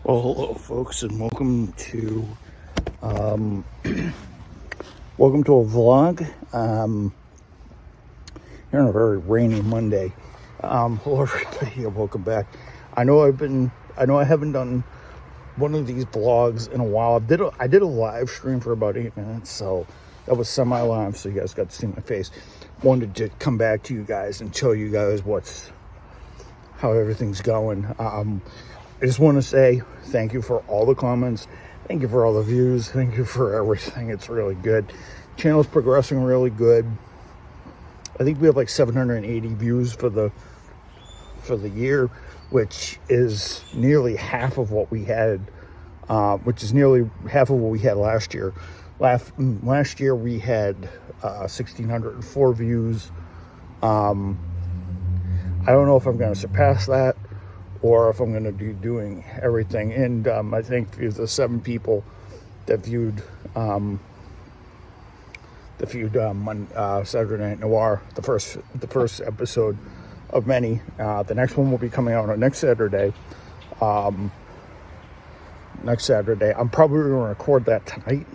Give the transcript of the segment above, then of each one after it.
Well, hello, folks, and welcome to a vlog. Here on a very rainy Monday. Hello, everybody, and welcome back. I know I haven't done one of these vlogs in a while. I did a live stream for about 8 minutes, so that was semi-live, so you guys got to see my face. Wanted to come back to you guys and show you guys how everything's going. I just want to say thank you for all the comments. Thank you for all the views. Thank you for everything. It's really good. Channel's progressing really good. I think we have like 780 views for the year, which is nearly half of what we had. Last year. Last year we had 1,604 views. I don't know if I'm going to surpass that, or if I'm going to be doing everything. And I think the 7 people that viewed Saturday Night Noire, the first episode of many. The next one will be coming out on next Saturday. I'm probably going to record that tonight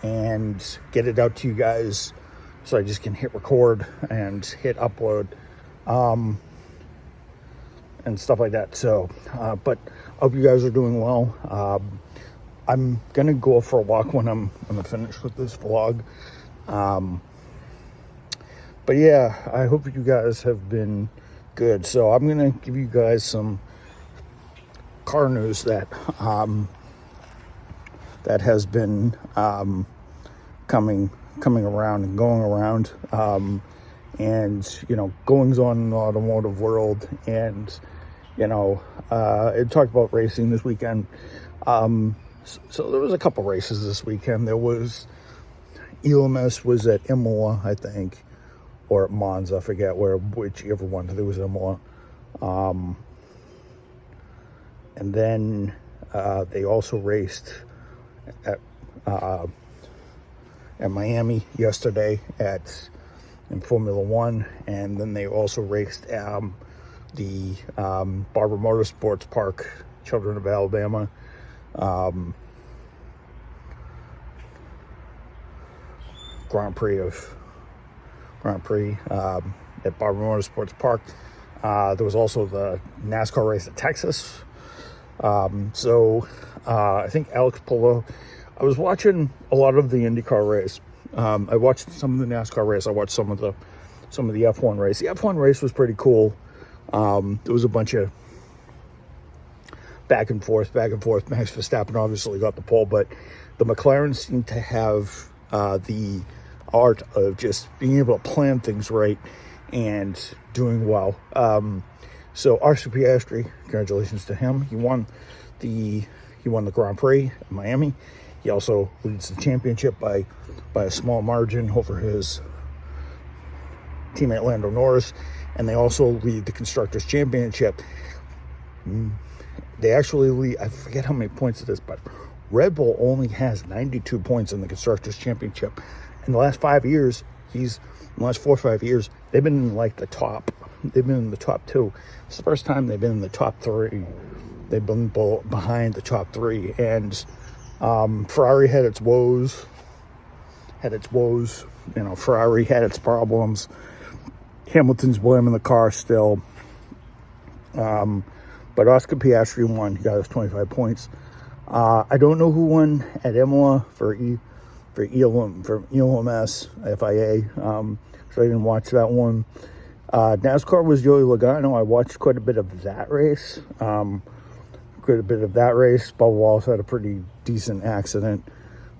and get it out to you guys, so I just can hit record and hit upload. And stuff like that. So, but I hope you guys are doing well. I'm gonna go for a walk when I'm finished with this vlog. But yeah, I hope you guys have been good. So I'm gonna give you guys some car news that has been coming around and going around. And, goings on in the automotive world. And, it talked about racing this weekend. So there was a couple races this weekend. There was, ELMS was at Imola, I think, or at Monza, I forget whichever one. There was Imola. And then they also raced at Miami yesterday in Formula One, and then they also raced the Barber Motorsports Park, Children of Alabama, Grand Prix at Barber Motorsports Park. There was also the NASCAR race at Texas. I think Alex Palou. I was watching a lot of the IndyCar race. I watched some of the NASCAR race. I watched some of the F1 race. The F1 race was pretty cool. There was a bunch of back and forth. Max Verstappen obviously got the pole, but the McLaren seemed to have the art of just being able to plan things right and doing well. So RC Piastri, congratulations to him. He won the Grand Prix in Miami. He also leads the championship by a small margin over his teammate Lando Norris, and they also lead the Constructors' Championship. They actually lead, I forget how many points it is, but Red Bull only has 92 points in the Constructors' Championship. In the last 5 years, in the last 4 or 5 years, they've been in like the top. They've been in the top 2. It's the first time they've been in the top 3. They've been behind the top 3, and Ferrari had its woes. Ferrari had its problems. Hamilton's blaming the car still. But Oscar Piastri won. He got his 25 points. I don't know who won at Imola for ELMS, FIA. So I didn't watch that one. NASCAR was Joey Logano. I watched quite a bit of that race. Bubba Wallace had a pretty decent accident,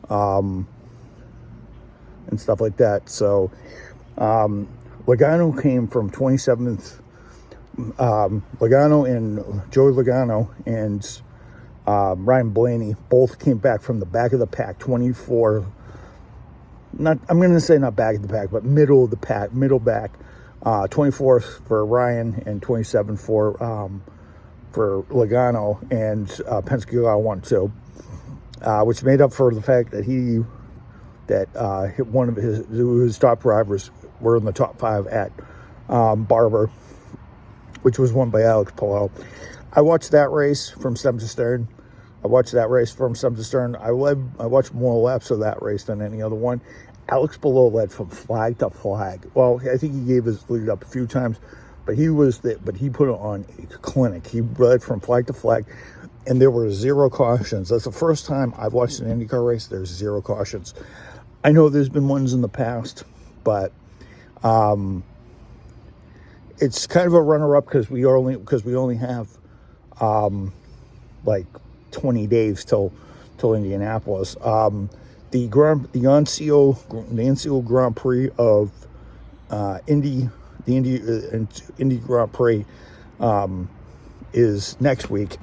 and stuff like that. So, Logano came from 27th. Joey Logano and Ryan Blaney both came back from the back of the pack, 24. I'm going to say not back of the pack, but middle of the pack, middle back. 24th for Ryan and 27 for Logano, and Penske got 1 too, which made up for the fact that hit one of his top drivers were in the top 5 at Barber. which was won by Alex Palou. I watched that race from stem to stern. I watched more laps of that race than any other one. Alex Palou led from flag to flag. Well, I think he gave his lead up a few times, but he put on a clinic. He led from flag to flag, and there were 0 cautions. That's the first time I've watched an IndyCar race. There's 0 cautions. I know there's been ones in the past, but it's kind of a runner-up because we only have like 20 days till Indianapolis. The NCO Grand Prix of Indy Grand Prix is next week,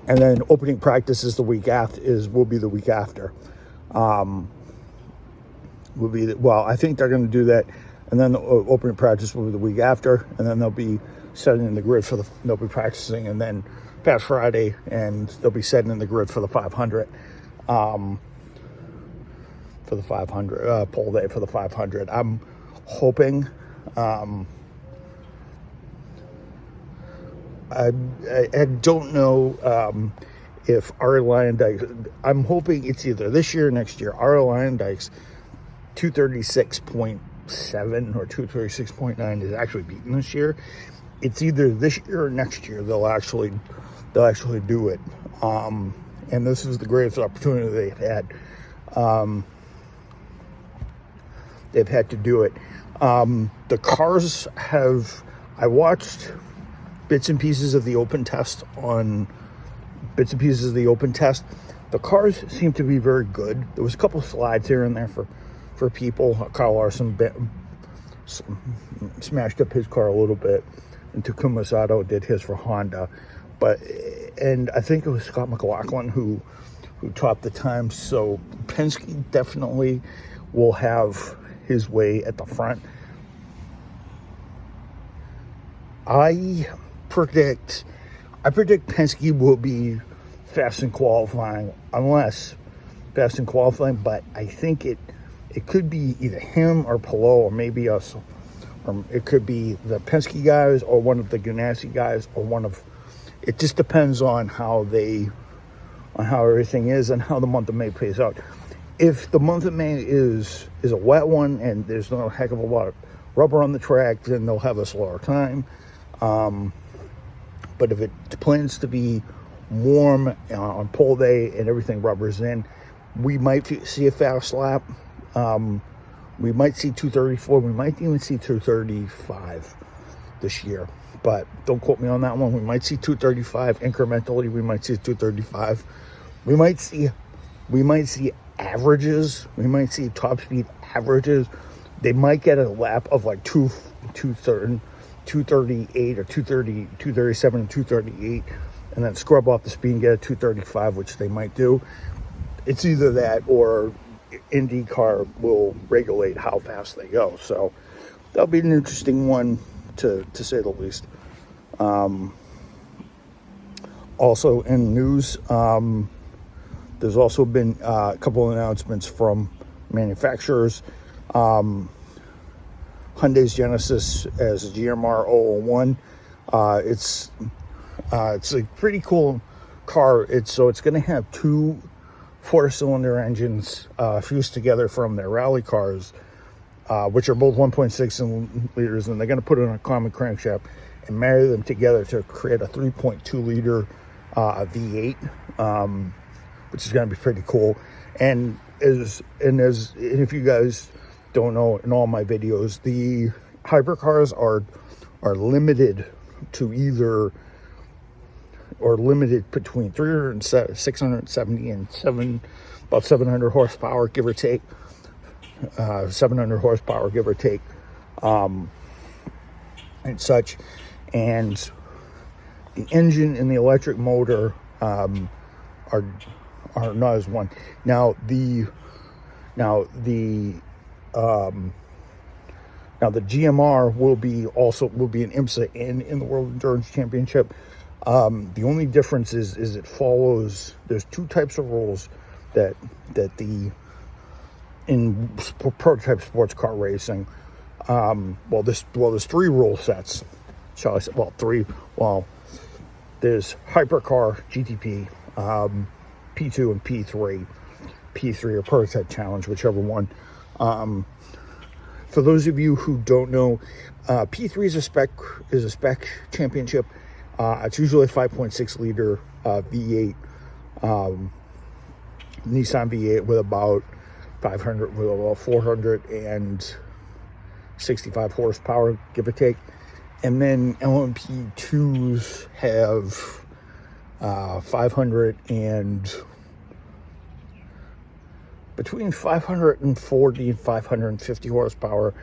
and then opening practice is will be the week after. I think they're going to do that, and then the opening practice will be the week after, and then they'll be setting in the grid they'll be practicing, and then past Friday, and they'll be setting in the grid for the 500. For the 500 pole day for the 500. I'm hoping I don't know if Ari Lyondike, I'm hoping it's either this year or next year. Ari Lyondike's 236.7 or 236.9 is actually beaten this year. It's either this year or next year they'll actually do it. And this is the greatest opportunity they've had. They've had to do it. The cars I watched bits and pieces of the open test. The cars seem to be very good. There was a couple slides here and there for people. Kyle Larson smashed up his car a little bit, and Takuma Sato did his for Honda. And I think it was Scott McLaughlin who topped the time. So Penske definitely will have his way at the front. I predict Penske will be fast in qualifying, but I think it could be either him or Palou or maybe us. It could be the Penske guys or one of the Ganassi guys or it just depends on how everything is and how the month of May plays out. If the month of May is a wet one and there's not a heck of a lot of rubber on the track, then they'll have a slower time. But if it plans to be warm on pole day and everything rubbers in, we might see a fast lap. We might see 234. We might even see 235 this year. But don't quote me on that one. We might see 235 incrementally. We might see 235. We might see averages. We might see top speed averages. They might get a lap of like 238 or 237 and 238, and then scrub off the speed and get a 235, which they might do. It's either that or IndyCar will regulate how fast they go. So that'll be an interesting one to say the least. Also in news, there's also been a couple of announcements from manufacturers. Hyundai's Genesis as a GMR 001. It's a pretty cool car. It's going to have 2 4-cylinder engines fused together from their rally cars, which are both 1.6 liters, and they're going to put it on a common crankshaft and marry them together to create a 3.2 liter V8, which is going to be pretty cool. And if you guys don't know, in all my videos, the hybrid cars are limited to either, or limited between 670 and about 700 horsepower, give or take. 700 horsepower, give or take, and such. And the engine and the electric motor are not as one. Now the GMR will be in IMSA and in the World Endurance Championship. The only difference is it follows. There's 2 types of rules that in prototype sports car racing. There's 3 rule sets. shall I say, well, three. Well, there's Hypercar, GTP, P2 and P3. P3 or Prototype Challenge, whichever one. For those of you who don't know, P3 is a spec championship. It's usually a 5.6 liter V8, Nissan V8 with about 465 horsepower, give or take. And then LMP2s have 500 and between 540 and 550 horsepower,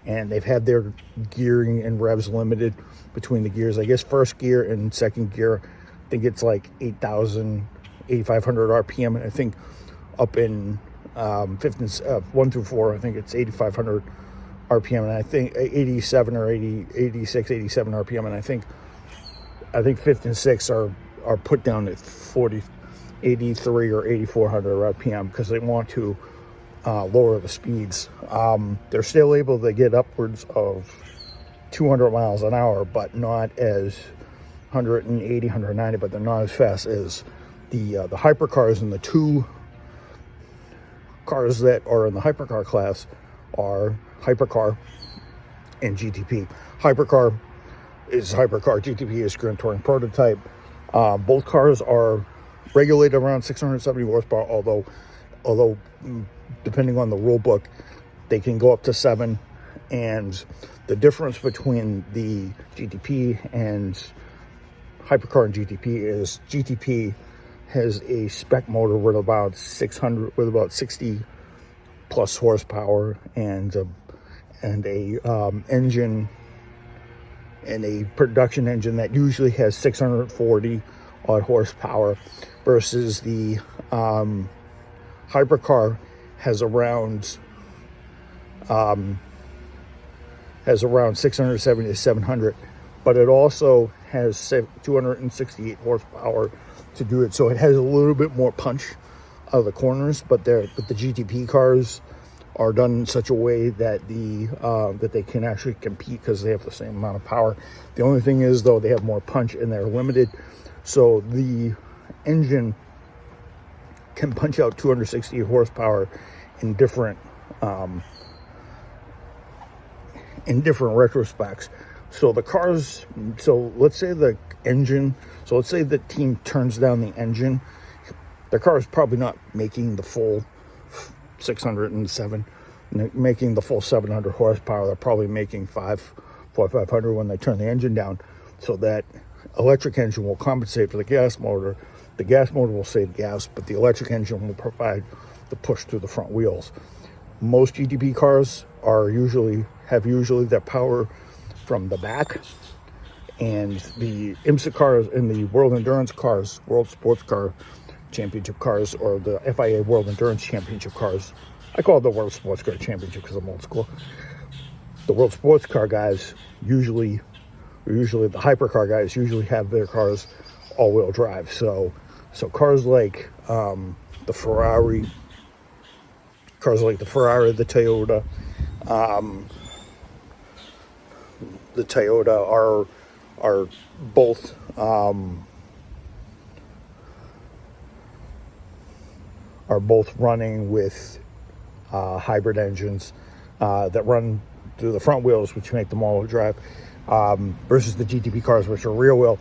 and they've had their gearing and revs limited between the gears. I guess first gear and second gear, I think it's like 8,500 RPM, and I think up in 1 through 4, I think it's 8,500 RPM, and I think 87 or 80, 86, 87 RPM, and I think 5th and 6 are put down at 83 or 8,400 RPM because they want to lower the speeds. They're still able to get upwards of 200 miles an hour, but not as 180, 190, but they're not as fast as the hypercars. And the two cars that are in the hypercar class are Hypercar and GTP. Hypercar is Hypercar, GTP is Grand Touring Prototype. Both cars are regulated around 670 horsepower, although depending on the rule book, they can go up to 7. And the difference between the GTP and Hypercar and GTP is GTP has a spec motor with about 60 plus horsepower and a engine, and a production engine that usually has 640 odd horsepower, versus the Hypercar has around 670 to 700, but it also has 268 horsepower to do it, so it has a little bit more punch out of the corners. But the GTP cars are done in such a way that that they can actually compete because they have the same amount of power. The only thing is, though, they have more punch and they're limited, so the engine can punch out 260 horsepower in different retrospects. So the cars, so let's say the team turns down the engine, the car is probably not making the full 607, making the full 700 horsepower. They're probably making 500 when they turn the engine down. So that electric engine will compensate for the gas motor. The gas motor will save gas, but the electric engine will provide the push through the front wheels. Most GTP cars have their power from the back, and the IMSA cars and the World Endurance cars, World Sports Car Championship cars, or the FIA World Endurance Championship cars. I call it the World Sports Car Championship because I'm old school. The World Sports Car guys usually the hypercar guys usually have their cars all-wheel drive. So cars like the Ferrari, the Toyota, are both running with hybrid engines that run through the front wheels, which make them all-wheel drive, versus the GTP cars, which are rear wheel.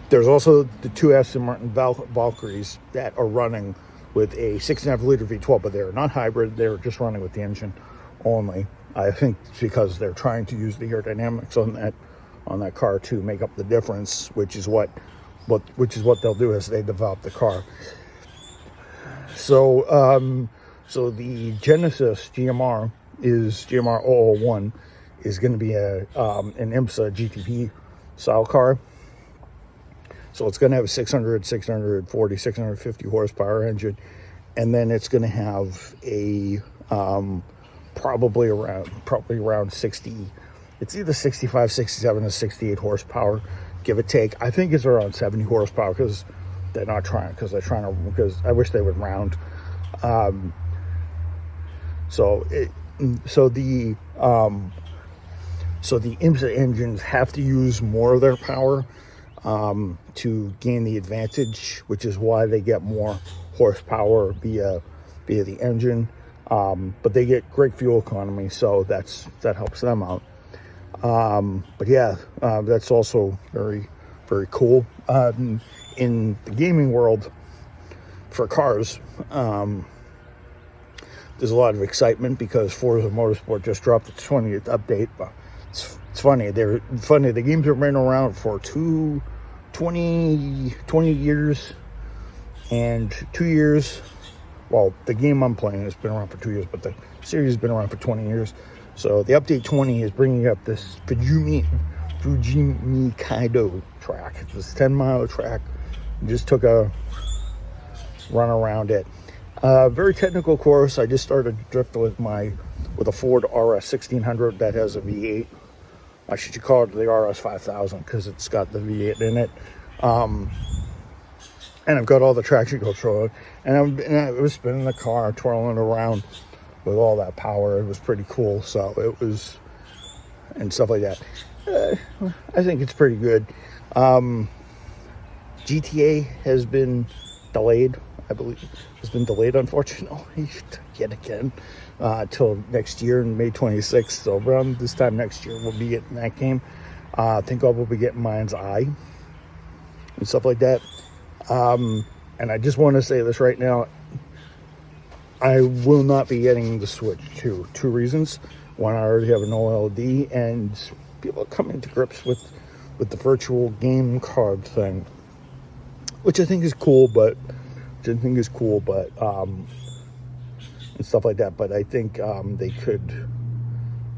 There's also the two Aston Martin Valkyries that are running with a 6.5 liter V12, but they're not hybrid. They're just running with the engine only. I think it's because they're trying to use the aerodynamics on that car to make up the difference, which is what they'll do as they develop the car. So the Genesis GMR 001 is going to be an IMSA GTP style car. So it's going to have a 600, 640, 650 horsepower engine, and then it's going to have a probably around 60. It's either 65, 67, or 68 horsepower, give or take. I think it's around 70 horsepower because I wish they would round. So So the IMSA engines have to use more of their power to gain the advantage, which is why they get more horsepower via the engine. But they get great fuel economy, so that helps them out. But yeah, that's also very, very cool. In the gaming world for cars, there's a lot of excitement because Forza Motorsport just dropped its 20th update. It's funny. The games have been around for 20 years, and 2 years. Well, the game I'm playing has been around for 2 years, but the series has been around for 20 years. So the update 20 is bringing up this Fujimi Kaido track. It's this 10-mile track. Just took a run around it. Very technical course. I just started drift with a Ford ARS25-16 that has a V8. I should call it the ARS25-16 because it's got the V8 in it. And I've got all the traction control. And I was spinning the car, twirling around with all that power. It was pretty cool. So it was, and stuff like that. I think it's pretty good. GTA has been delayed. I believe it's been delayed, unfortunately, yet again, till next year, in May 26th. So around this time next year, we'll be getting that game. I think I will be getting Mind's Eye and stuff like that. And I just want to say this right now. I will not be getting the Switch 2. 2 reasons. One, I already have an OLED, and people are coming to grips with the virtual game card thing, which I think is cool, and stuff like that. But I think they could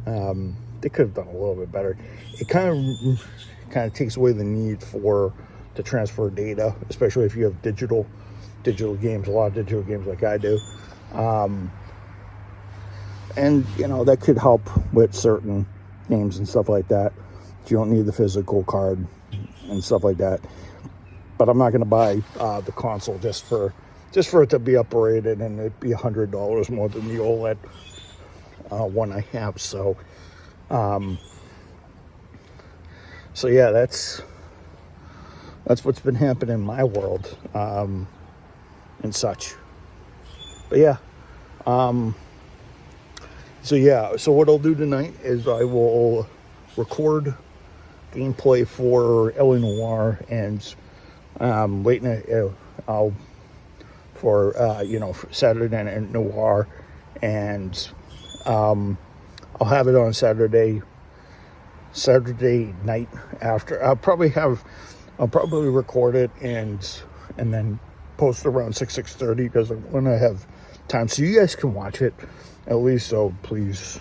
have done a little bit better. It kind of takes away the need to transfer data, especially if you have digital games, a lot of digital games like I do. And that could help with certain games and stuff like that. You don't need the physical card and stuff like that. But I'm not going to buy the console just for it to be upgraded and it be $100 more than the OLED one I have. So yeah, that's what's been happening in my world and such. But yeah, so what I'll do tonight is I will record gameplay for LA Noire and late night for Saturday Night Noir, and I'll have it on Saturday night after. I'll probably record it and then post around 6:30 because I'm gonna have time so you guys can watch it at least. So please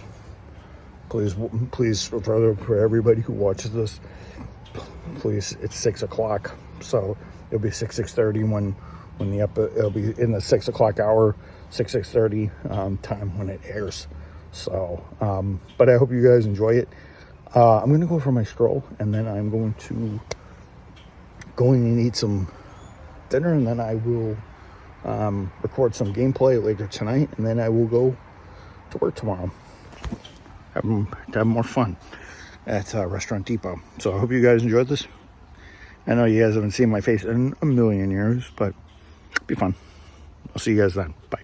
for everybody who watches this, please, it's 6 o'clock, so it'll be 6:30 when it'll be in the 6 o'clock hour, 6:30 time when it airs. So but I hope you guys enjoy it. I'm gonna go for my stroll, and then I'm going and eat some dinner, and then I will record some gameplay later tonight, and then I will go to work tomorrow. Have more fun at Restaurant Depot. So I hope you guys enjoyed this. I know you guys haven't seen my face in a million years, but it'll be fun. I'll see you guys then. Bye.